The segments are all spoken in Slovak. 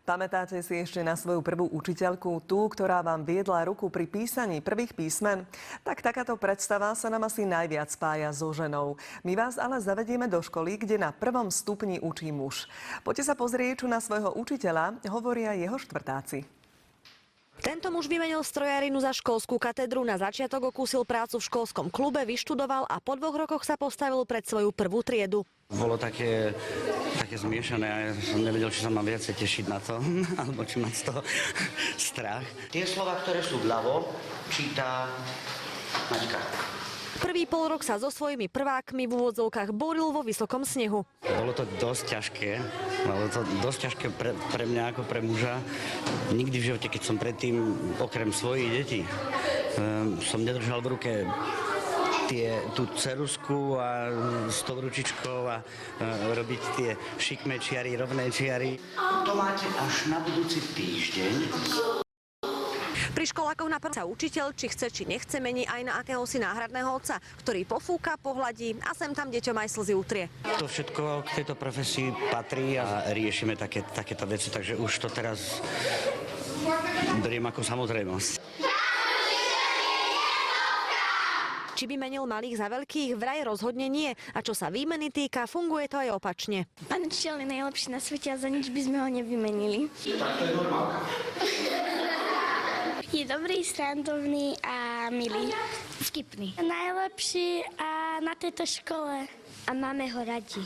Pamätáte si ešte na svoju prvú učiteľku, tú, ktorá vám viedla ruku pri písaní prvých písmen? Tak takáto predstava sa nám asi najviac spája so ženou. My vás ale zavedieme do školy, kde na prvom stupni učí muž. Poďte sa pozrieť, čo na svojho učiteľa hovoria jeho štvrtáci. Tento muž vymenil strojarinu za školskú katedru, na začiatok okúsil prácu v školskom klube, vyštudoval a po 2 rokoch sa postavil pred svoju prvú triedu. Bolo také zmiešané a ja som nevedel, či sa mám viacej tešiť na to, alebo či mám z toho strach. Tie slova, ktoré sú vľavo, číta Maťka. Prvý polrok sa so svojimi prvákmi v úvodzovkách boril vo vysokom snehu. Bolo to dosť ťažké pre mňa ako pre muža. Nikdy v živote, keď som predtým, okrem svojich detí, som nedržal v ruke tú ceruzku a s tou ručičkou a robiť tie šikmé čiary, rovné čiary. To máte až na budúci týždeň. Pri školákoch napadá sa učiteľ, či chce, či nechce, mení aj na akéhosi náhradného otca, ktorý pofúka, pohľadí a sem tam deťom aj slzy utrie. To všetko k tejto profesii patrí a riešime takéto veci, takže už to teraz beriem ako samozrejmosť. Či by menil malých za veľkých, vraj rozhodne nie. A čo sa výmeny týka, funguje to aj opačne. Pán učiteľ je najlepší na svete a za nič by sme ho nevymenili. Tak to je normálka. Je dobrý, srandovný a milý. Vtipný. Najlepší a na tejto škole. A máme ho radi.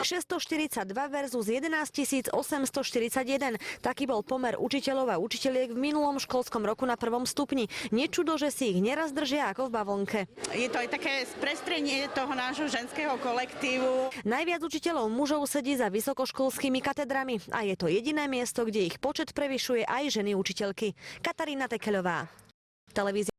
642 versus 11 841. Taký bol pomer učiteľov a učiteľiek v minulom školskom roku na prvom stupni. Nečudo, že si ich neraz držia ako v bavlnke. Je to aj také sprestrenie toho nášho ženského kolektívu. Najviac učiteľov mužov sedí za vysokoškolskými katedrami a je to jediné miesto, kde ich počet prevyšuje aj ženy učiteľky. Katarína Tekeľová, televízia.